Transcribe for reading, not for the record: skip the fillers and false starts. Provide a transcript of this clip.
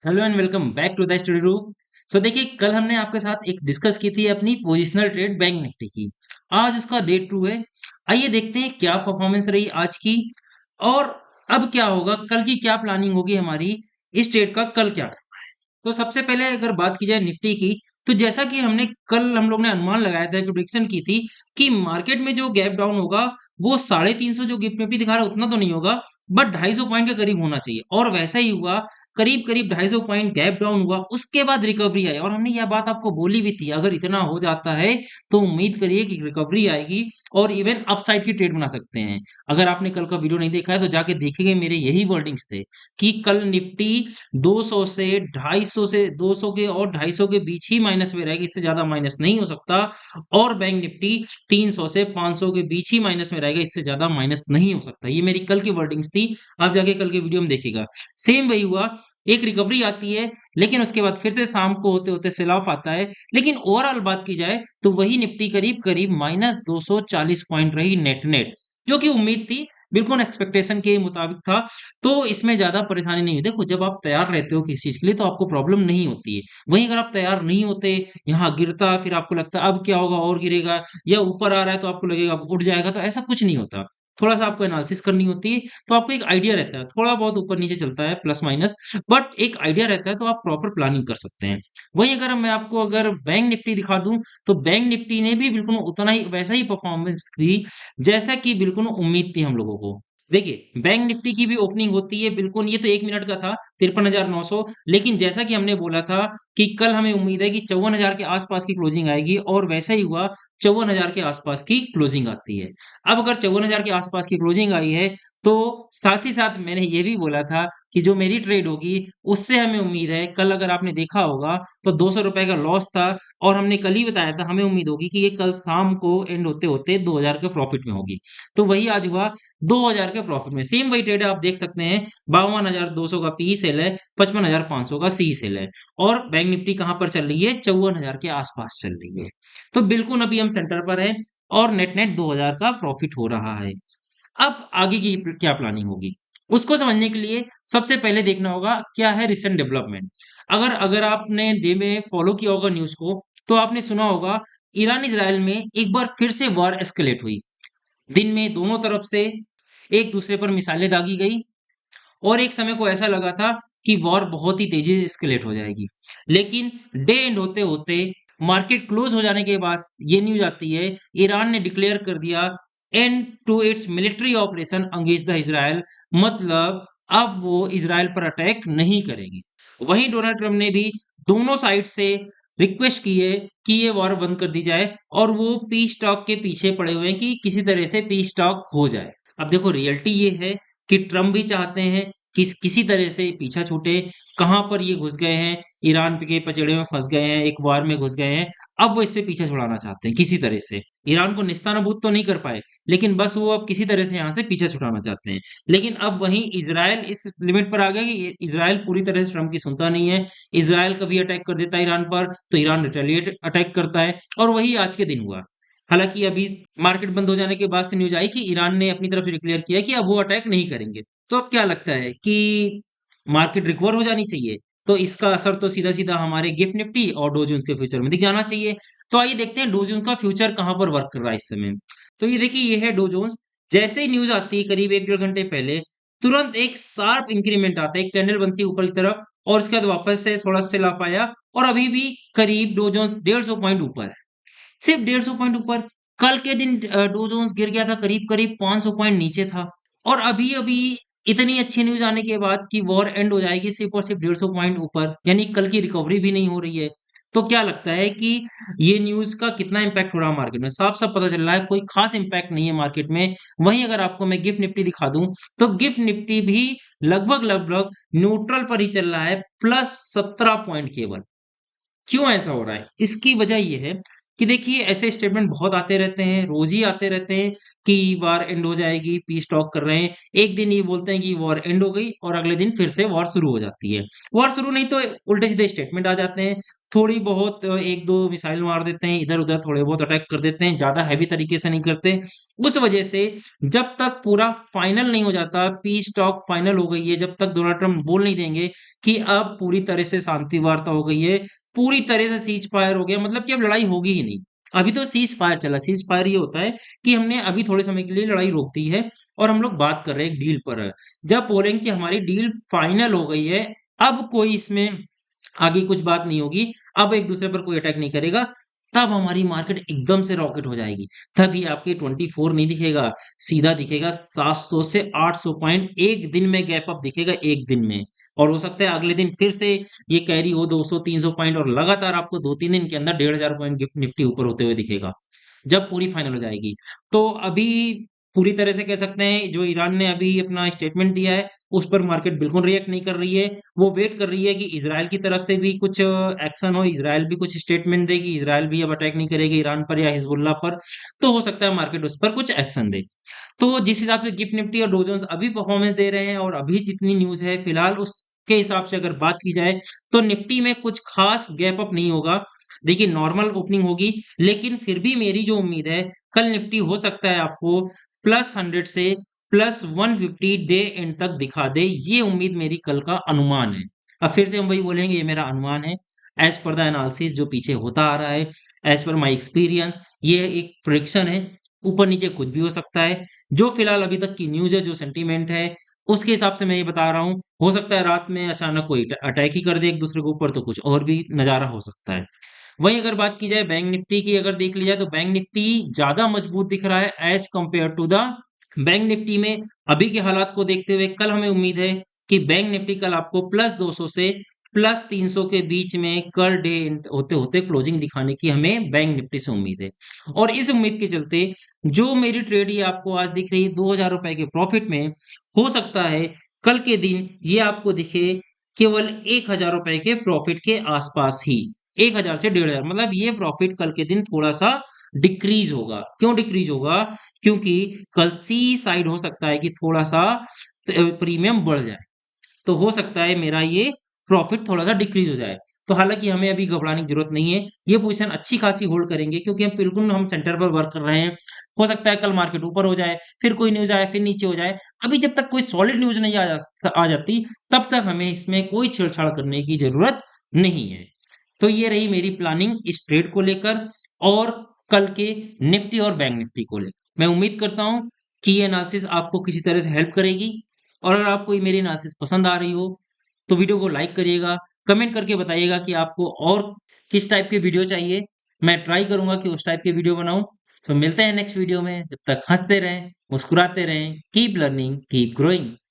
Hello and welcome back to the study room. So देखिए, कल हमने आपके साथ एक डिस्कस की थी अपनी पोजिशनल ट्रेड बैंक निफ्टी की। आज उसका डे 2 है। आइए देखते हैं क्या परफॉर्मेंस रही आज की, और अब क्या होगा, कल की क्या प्लानिंग होगी हमारी, इस ट्रेड का कल क्या। तो सबसे पहले अगर बात की जाए निफ्टी की, तो जैसा कि हमने कल हम लोग ने अनुमान लगाया था, प्रेडिक्शन की थी कि मार्केट में जो गैप डाउन होगा वो 350 जो गिफ्ट निफ्टी दिखा रहा है उतना तो नहीं होगा, बट 250 पॉइंट के करीब होना चाहिए, और वैसा ही हुआ। करीब करीब 250 पॉइंट गैप डाउन हुआ, उसके बाद रिकवरी आई, और हमने यह बात आपको बोली भी थी अगर इतना हो जाता है तो उम्मीद करिए कि रिकवरी आएगी और इवन अपसाइड की ट्रेड बना सकते हैं। अगर आपने कल का वीडियो नहीं देखा है तो जाके देखेंगे, मेरे यही वर्डिंग्स थे कि कल निफ्टी 200 से 250 से 200 के और 250 के बीच ही माइनस में रहेगी, इससे ज्यादा माइनस नहीं हो सकता। और बैंक निफ्टी 300 से 500 के बीच ही माइनस में रहेगा, इससे ज्यादा माइनस नहीं हो सकता। ये मेरी कल की वर्डिंग्स थी। आप जाके कल के वीडियो में देखिएगा, सेम वही हुआ। एक रिकवरी आती है, लेकिन उसके बाद फिर से शाम को होते होते सेल ऑफ आता है। लेकिन ओवरऑल बात की जाए तो वही निफ्टी करीब करीब -240 पॉइंट रही नेट नेट, जो कि उम्मीद थी, बिल्कुल एक्सपेक्टेशन के मुताबिक था। तो इसमें ज्यादा परेशानी नहीं हुई। देखो, जब आप तैयार रहते हो किसी चीज के लिए तो आपको प्रॉब्लम नहीं होती है। वहीं अगर आप तैयार नहीं होते, यहाँ गिरता, फिर आपको लगता है अब क्या होगा और गिरेगा, या ऊपर आ रहा है तो आपको लगेगा अब उठ जाएगा, तो ऐसा कुछ नहीं होता। थोड़ा सा आपको एनालिसिस करनी होती है, तो आपको एक आइडिया रहता है, थोड़ा बहुत ऊपर नीचे चलता है प्लस माइनस, बट एक आइडिया रहता है तो आप प्रॉपर प्लानिंग कर सकते हैं। वहीं अगर मैं आपको अगर बैंक निफ्टी दिखा दूं, तो बैंक निफ्टी ने भी बिल्कुल उतना ही वैसा ही परफॉर्मेंस दी जैसा कि बिल्कुल उम्मीद थी हम लोगों को। देखिए, बैंक निफ्टी की भी ओपनिंग होती है बिल्कुल, ये तो 1 मिनट का था, 53,900। लेकिन जैसा कि हमने बोला था कि कल हमें उम्मीद है कि 54,000 के आसपास की क्लोजिंग आएगी, और वैसा ही हुआ। 54,000 के आसपास की क्लोजिंग आती है। अब अगर 54,000 के आसपास की क्लोजिंग आई है, तो साथ ही साथ मैंने ये भी बोला था कि जो मेरी ट्रेड होगी उससे हमें उम्मीद है, कल अगर आपने देखा होगा तो 200 रुपए का लॉस था, और हमने कल ही बताया था हमें उम्मीद होगी कि ये कल शाम को एंड होते होते 2,000 के प्रॉफिट में होगी। तो वही आज हुआ, 2,000 के प्रॉफिट में। सेम वही ट्रेड है, आप देख सकते हैं। 52,200 का पी सेल है, 55,500 का सी सेल है, और बैंक निफ्टी कहां पर चल रही है, 54,000 के आसपास चल रही है। तो बिल्कुल अभी हम सेंटर पर है, और नेट नेट 2,000 का प्रॉफिट हो रहा है। अब आगे की क्या प्लानिंग होगी, उसको समझने के लिए सबसे पहले देखना होगा क्या है रिसेंट डेवलपमेंट। अगर अगर आपने डे में फॉलो किया होगा न्यूज को, तो आपने सुना होगा ईरान इजराइल में एक बार फिर से वॉर एस्केलेट हुई। दिन में दोनों तरफ से एक दूसरे पर मिसाइलें दागी गई, और एक समय को ऐसा लगा था कि वॉर बहुत ही तेजी से एस्केलेट हो जाएगी। लेकिन डे एंड होते होते, मार्केट क्लोज हो जाने के बाद ये न्यूज आती है, ईरान ने डिक्लेयर कर दिया and to its military operation against the Israel. मतलब अब वो इजराइल पर अटैक नहीं करेंगे। वहीं डोनाल्ड ट्रम्प ने भी दोनों साइड से रिक्वेस्ट की है कि ये वॉर बंद कर दी जाए, और वो पीस टॉक के पीछे पड़े हुए हैं कि किसी तरह से पीस टॉक हो जाए। अब देखो, रियलिटी ये है कि ट्रम्प भी चाहते हैं कि किसी तरह से पीछा छूटे। कहां पर ये घुस गए हैं, ईरान के पचड़े में फंस गए हैं, एक वार में घुस गए हैं। अब वो इससे पीछा छुड़ाना चाहते हैं किसी तरह से। ईरान को निस्तानाबूद तो नहीं कर पाए, लेकिन बस वो अब किसी तरह से यहाँ से पीछा छुड़ाना चाहते हैं। लेकिन अब वहीं इजराइल इस लिमिट पर आ गया कि इजराइल पूरी तरह से ट्रम्प की सुनता नहीं है। इजराइल कभी अटैक कर देता है ईरान पर, तो ईरान रिटेलिएट अटैक करता है, और वही आज के दिन हुआ। हालांकि अभी मार्केट बंद हो जाने के बाद से न्यूज आई कि ईरान ने अपनी तरफ से डिक्लेयर किया कि अब वो अटैक नहीं करेंगे। तो अब क्या लगता है कि मार्केट रिकवर हो जानी चाहिए, तो इसका असर तो सीधा सीधा हमारे गिफ्ट निफ्टी और डो जोन्स के फ्यूचर में दिख जाना चाहिए। तो आइए देखते हैं डो जोन्स का फ्यूचर कहां पर वर्क कर रहा है इस समय। तो ये देखिए, ये है डो जोन्स। जैसे ही न्यूज आती है करीब 1 डेढ़ घंटे पहले, तुरंत एक शार्प इंक्रीमेंट आता है, एक कैंडल बनती है ऊपर की तरफ, और उसके बाद वापस से थोड़ा सेल ऑफ आया, और अभी भी करीब डो जोन्स 150 पॉइंट ऊपर है। सिर्फ 150 पॉइंट ऊपर। कल के दिन डो जोन्स गिर गया था, करीब करीब 500 पॉइंट नीचे था। और अभी अभी इतनी अच्छी न्यूज आने के बाद कि वॉर एंड हो जाएगी, सिर्फ और सिर्फ 150 पॉइंट ऊपर, यानी कल की रिकवरी भी नहीं हो रही है। तो क्या लगता है कि ये न्यूज का कितना इंपैक्ट हो रहा है मार्केट में? साफ साफ पता चल रहा है कोई खास इंपैक्ट नहीं है मार्केट में। वहीं अगर आपको मैं गिफ्ट निफ्टी दिखा दूं, तो गिफ्ट निफ्टी भी लगभग लगभग न्यूट्रल पर ही चल रहा है, +17 पॉइंट केवल। क्यों ऐसा हो रहा है? इसकी वजह ये है कि देखिए ऐसे स्टेटमेंट बहुत आते रहते हैं, रोज़ ही आते रहते हैं कि वॉर एंड हो जाएगी, पीस टॉक कर रहे हैं। एक दिन ये बोलते हैं कि वॉर एंड हो गई और अगले दिन फिर से वॉर शुरू हो जाती है। वॉर शुरू नहीं तो उल्टे-सीधे स्टेटमेंट आ जाते हैं। थोड़ी बहुत 1-2 मिसाइल मार देते हैं, इधर-उधर थोड़े बहुत अटैक कर देते हैं, ज़्यादा हेवी तरीके से नहीं करते। उस वजह से जब तक पूरा फाइनल नहीं हो जाता, पीस टॉक फाइनल हो गई है, जब तक डोनाल्ड ट्रम्प बोल नहीं देंगे कि अब पूरी तरह से शांति वार्ता हो गई है, पूरी तरह से सीज़ फायर हो गया, मतलब कि अब लड़ाई होगी ही नहीं। अभी तो सीज़ फायर चला, सीज़ फायर ये होता है कि हमने अभी थोड़े समय के लिए लड़ाई रोक दी है और हम लोग बात कर रहे हैं एक डील पर। जब बोलेंगे कि हमारी डील फाइनल हो गई है, अब कोई इसमें आगे कुछ बात नहीं होगी, अब एक-दूसरे पर कोई अटैक नहीं करेगा, तब हमारी मार्केट एकदम से रॉकेट हो जाएगी। तभी आपके 24 नहीं दिखेगा, सीधा दिखेगा 700 से 800 पॉइंट एक दिन में गैप अप दिखेगा, एक दिन में। और हो सकता है अगले दिन फिर से ये कैरी हो 200-300 पॉइंट और लगातार आपको 2-3 दिन के अंदर 1500 पॉइंट गिफ्ट निफ्टी ऊपर होते हुए दिखेगा। जब पूरी फाइनल हो जाएगी। तो अभी पूरी तरह से कह सकते हैं जो ईरान ने अभी अपना स्टेटमेंट दिया है, उस पर मार्केट बिल्कुल रिएक्ट नहीं कर रही है। वो वेट कर रही है कि इज़राइल की तरफ से भी कुछ एक्शन हो, इज़राइल भी कुछ स्टेटमेंट दे कि इज़राइल भी अब अटैक नहीं करेगी ईरान पर या हिज़्बुल्लाह पर, तो हो सकता है मार्केट उस पर कुछ एक्शन दे। तो जिस हिसाब से गिफ्ट निफ्टी और डो जोन्स अभी परफॉर्मेंस दे रहे हैं और अभी जितनी न्यूज़ है फिलहाल उसके हिसाब से अगर बात की जाए, तो निफ्टी में कुछ खास गैप अप नहीं होगा। देखिए नॉर्मल ओपनिंग होगी, लेकिन फिर भी मेरी जो उम्मीद है, कल निफ्टी हो सकता है आपको +100 से +150 डे एंड तक दिखा दे, ये उम्मीद मेरी कल का अनुमान है। अब फिर से हम वही बोलेंगे ये मेरा अनुमान है, एज़ पर द एनालिसिस जो पीछे होता आ रहा है, एज़ पर माय एक्सपीरियंस ये एक प्रेडिक्शन है, ऊपर-नीचे कुछ भी हो सकता है। जो फिलहाल अभी तक की न्यूज़ है, जो सेंटीमेंट है, उसके हिसाब से मैं ये बता रहा हूँ, हो सकता है रात में अचानक कोई अटैक ही कर दे एक-दूसरे के ऊपर तो कुछ और भी नज़ारा हो सकता है। वहीं अगर बात की जाए बैंक निफ्टी की अगर देख लिया तो बैंक निफ्टी ज़्यादा मजबूत दिख रहा है as compare to the bank Nifty में अभी के हालात को देखते हुए कल हमें उम्मीद है कि बैंक निफ्टी कल आपको +200 से +300 के बीच में कर डे होते-होते क्लोजिंग दिखाने की हमें बैंक निफ्टी से उम्मीद है। और इस उम्मीद के चलते जो मेरी ट्रेड ये आपको आज दिख रही है ₹2000 के प्रॉफिट में, हो सकता है कल के दिन ये आपको दिखे केवल ₹1000 के प्रॉफिट के आस-पास ही। 1000 से 1500 मतलब ये प्रॉफिट कल के दिन थोड़ा-सा डिक्रीज़ होगा। क्यों डिक्रीज़ होगा? क्योंकि कल सी साइड हो सकता है कि थोड़ा-सा प्रीमियम बढ़ जाए। तो हो सकता है मेरा ये प्रॉफिट थोड़ा-सा डिक्रीज़ हो जाए। तो हालाँकि हमें अभी घबराने की ज़रूरत नहीं है। ये पोज़ीशन अच्छी खासी होल्ड करेंगे क्योंकि हम सेंटर पर वर्क कर रहे हैं। हो सकता है कल मार्केट ऊपर हो जाए, फिर कोई न्यूज़ आए, फिर नीचे हो जाए। अभी जब तक कोई सॉलिड न्यूज़ नहीं आ जाती, तब तक हमें इसमें कोई छेड़छाड़ करने की ज़रूरत नहीं है। तो ये रही मेरी प्लानिंग इस ट्रेड को लेकर और कल के निफ्टी और बैंक निफ्टी को लेकर। मैं उम्मीद करता हूँ कि ये एनालिसिस आपको किसी तरह से हेल्प करेगी और अगर आपको ये मेरी एनालिसिस पसंद आ रही हो, तो वीडियो को लाइक करिएगा, कमेंट करके बताइएगा कि आपको और किस टाइप के वीडियो चाहिए। मैं ट्राई करूँगा कि उस टाइप के वीडियो बनाऊँ। तो मिलते हैं नेक्स्ट वीडियो में, जब तक हँसते रहें, मुस्कुराते रहें, कीप लर्निंग, कीप ग्रोइंग।